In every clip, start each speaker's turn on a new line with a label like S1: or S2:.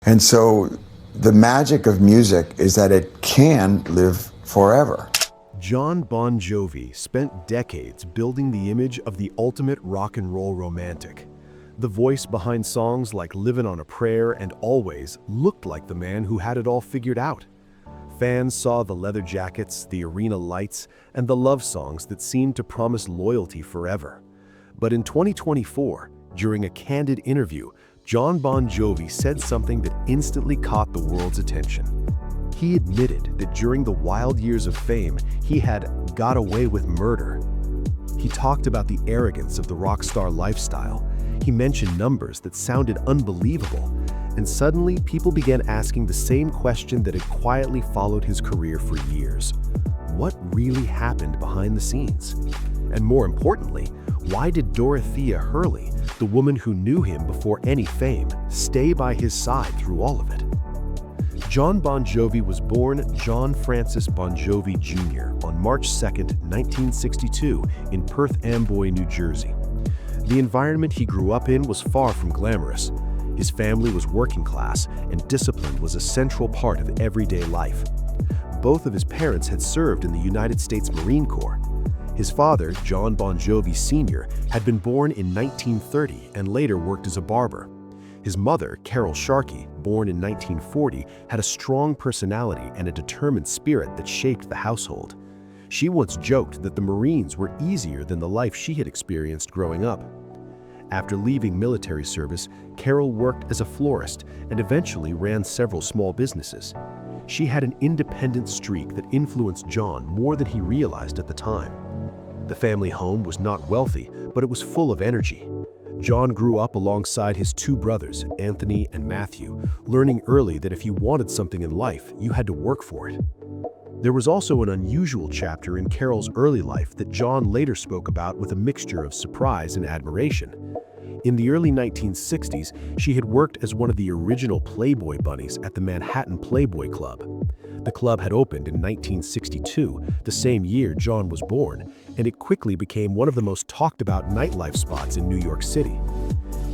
S1: And so the magic of music is that it can live forever.
S2: Jon Bon Jovi spent decades building the image of the ultimate rock and roll romantic. The voice behind songs like Livin' on a Prayer and Always looked like the man who had it all figured out. Fans saw the leather jackets, the arena lights, and the love songs that seemed to promise loyalty forever. But in 2024, during a candid interview, Jon Bon Jovi said something that instantly caught the world's attention. He admitted that during the wild years of fame, he had got away with murder. He talked about the arrogance of the Rockstar lifestyle. He mentioned numbers that sounded unbelievable, and suddenly people began asking the same question that had quietly followed his career for years. What really happened behind the scenes? And more importantly, why did Dorothea Hurley, the woman who knew him before any fame, stay by his side through all of it? Jon Bon Jovi was born John Francis Bon Jovi Jr. on March 2, 1962 in Perth Amboy, New Jersey. The environment he grew up in was far from glamorous. His family was working class, and discipline was a central part of everyday life. Both of his parents had served in the United States Marine Corps. His father, Jon Bon Jovi Sr., had been born in 1930 and later worked as a barber. His mother, Carol Sharkey, born in 1940, had a strong personality and a determined spirit that shaped the household. She once joked that the Marines were easier than the life she had experienced growing up. After leaving military service, Carol worked as a florist and eventually ran several small businesses. She had an independent streak that influenced Jon more than he realized at the time. The family home was not wealthy, but it was full of energy. Jon grew up alongside his two brothers, Anthony and Matthew, learning early that if you wanted something in life, you had to work for it. There was also an unusual chapter in Carol's early life that Jon later spoke about with a mixture of surprise and admiration. In the early 1960s, she had worked as one of the original Playboy bunnies at the Manhattan Playboy Club. The club had opened in 1962, the same year Jon was born, and it quickly became one of the most talked about nightlife spots in New York City.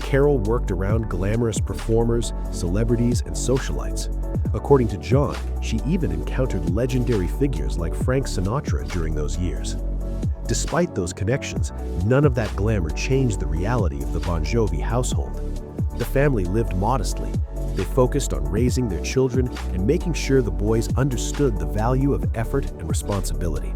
S2: Carol worked around glamorous performers, celebrities, and socialites. According to Jon, she even encountered legendary figures like Frank Sinatra during those years. Despite those connections, none of that glamour changed the reality of the Bon Jovi household. The family lived modestly. They focused on raising their children and making sure the boys understood the value of effort and responsibility.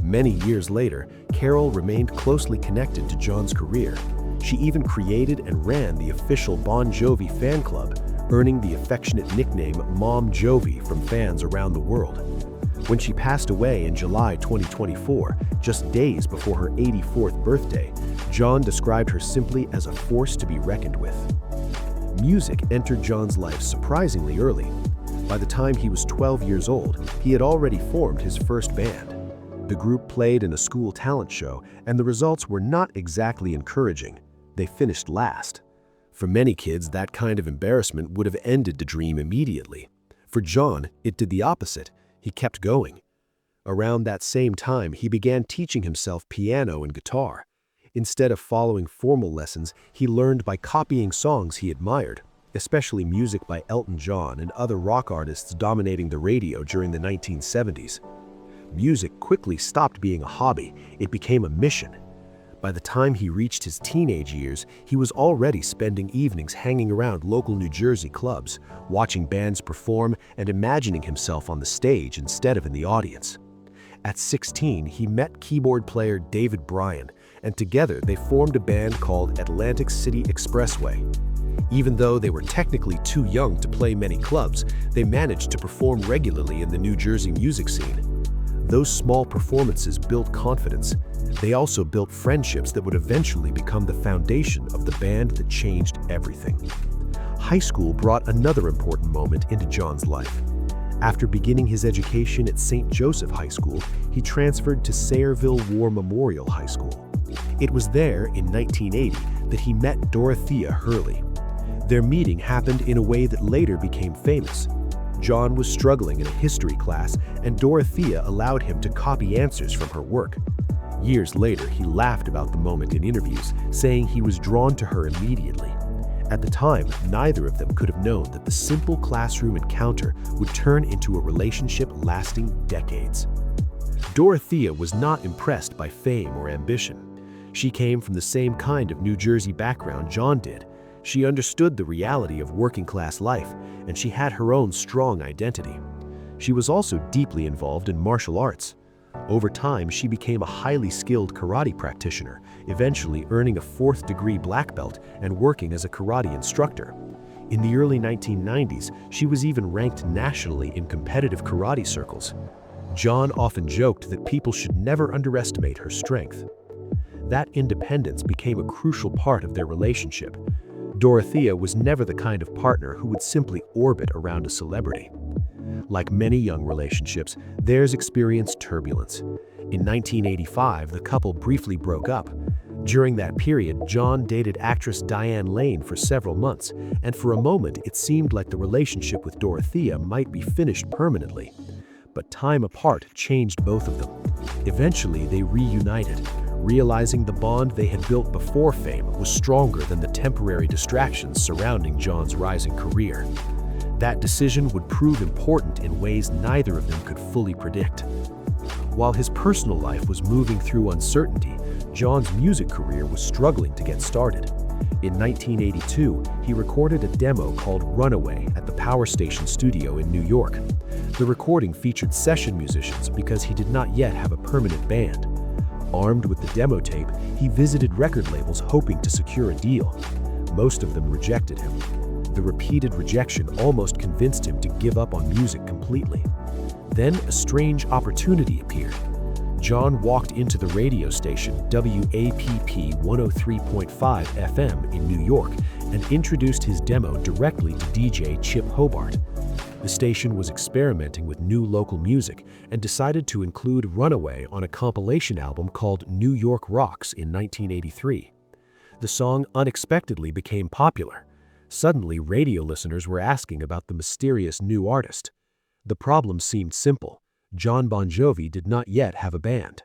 S2: Many years later, Carol remained closely connected to Jon's career. She even created and ran the official Bon Jovi fan club, earning the affectionate nickname Mom Jovi from fans around the world. When she passed away in July 2024, just days before her 84th birthday, Jon described her simply as a force to be reckoned with. Music entered Jon's life surprisingly early. By the time he was 12 years old, he had already formed his first band. The group played in a school talent show, and the results were not exactly encouraging. They finished last. For many kids, that kind of embarrassment would have ended the dream immediately. For Jon, it did the opposite. He kept going. Around that same time, he began teaching himself piano and guitar. Instead of following formal lessons, he learned by copying songs he admired, especially music by Elton John and other rock artists dominating the radio during the 1970s. Music quickly stopped being a hobby. It became a mission. By the time he reached his teenage years, he was already spending evenings hanging around local New Jersey clubs, watching bands perform and imagining himself on the stage instead of in the audience. At 16, he met keyboard player David Bryan, and together they formed a band called Atlantic City Expressway. Even though they were technically too young to play many clubs, they managed to perform regularly in the New Jersey music scene. Those small performances built confidence. They also built friendships that would eventually become the foundation of the band that changed everything. High school brought another important moment into Jon's life. After beginning his education at St. Joseph High School, he transferred to Sayreville War Memorial High School. It was there, in 1980, that he met Dorothea Hurley. Their meeting happened in a way that later became famous. Jon was struggling in a history class, and Dorothea allowed him to copy answers from her work. Years later, he laughed about the moment in interviews, saying he was drawn to her immediately. At the time, neither of them could have known that the simple classroom encounter would turn into a relationship lasting decades. Dorothea was not impressed by fame or ambition. She came from the same kind of New Jersey background Jon did. She understood the reality of working-class life, and she had her own strong identity. She was also deeply involved in martial arts. Over time, she became a highly skilled karate practitioner, eventually earning a 4th-degree black belt and working as a karate instructor. In the early 1990s, she was even ranked nationally in competitive karate circles. Jon often joked that people should never underestimate her strength. That independence became a crucial part of their relationship. Dorothea was never the kind of partner who would simply orbit around a celebrity. Like many young relationships, theirs experienced turbulence. In 1985, the couple briefly broke up. During that period, Jon dated actress Diane Lane for several months, and for a moment it seemed like the relationship with Dorothea might be finished permanently. But time apart changed both of them. Eventually, they reunited, realizing the bond they had built before fame was stronger than the temporary distractions surrounding Jon's rising career. That decision would prove important in ways neither of them could fully predict. While his personal life was moving through uncertainty, Jon's music career was struggling to get started. In 1982, he recorded a demo called Runaway at the Power Station studio in New York. The recording featured session musicians because he did not yet have a permanent band. Armed with the demo tape, he visited record labels hoping to secure a deal. Most of them rejected him. The repeated rejection almost convinced him to give up on music completely. Then a strange opportunity appeared. Jon walked into the radio station WAPP 103.5 FM in New York and introduced his demo directly to DJ Chip Hobart. The station was experimenting with new local music and decided to include Runaway on a compilation album called New York Rocks in 1983. The song unexpectedly became popular. Suddenly, radio listeners were asking about the mysterious new artist. The problem seemed simple. Jon Bon Jovi did not yet have a band.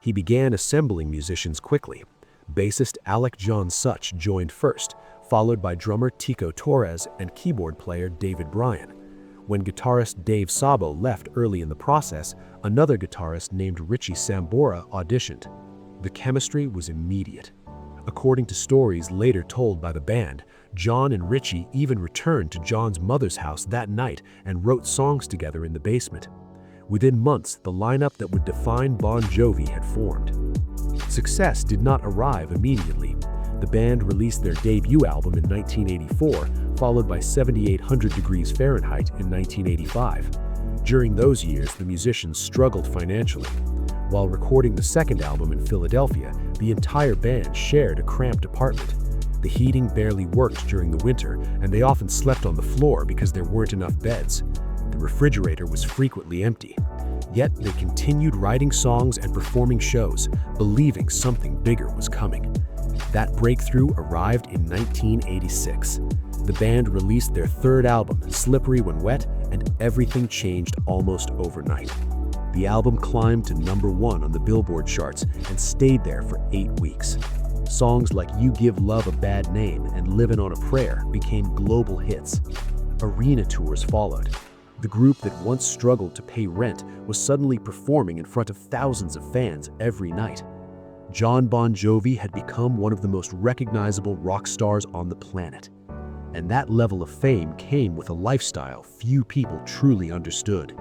S2: He began assembling musicians quickly. Bassist Alec John Such joined first, followed by drummer Tico Torres and keyboard player David Bryan. When guitarist Dave Sabo left early in the process, another guitarist named Richie Sambora auditioned. The chemistry was immediate. According to stories later told by the band, Jon and Richie even returned to Jon's mother's house that night and wrote songs together in the basement. Within months, the lineup that would define Bon Jovi had formed. Success did not arrive immediately. The band released their debut album in 1984, followed by 7800 Degrees Fahrenheit in 1985. During those years, the musicians struggled financially. While recording the second album in Philadelphia, the entire band shared a cramped apartment. The heating barely worked during the winter, and they often slept on the floor because there weren't enough beds. The refrigerator was frequently empty. Yet they continued writing songs and performing shows, believing something bigger was coming. That breakthrough arrived in 1986. The band released their third album, Slippery When Wet, and everything changed almost overnight. The album climbed to #1 on the Billboard charts and stayed there for 8 weeks. Songs like You Give Love a Bad Name and Livin' on a Prayer became global hits. Arena tours followed. The group that once struggled to pay rent was suddenly performing in front of thousands of fans every night. Jon Bon Jovi had become one of the most recognizable rock stars on the planet. And that level of fame came with a lifestyle few people truly understood.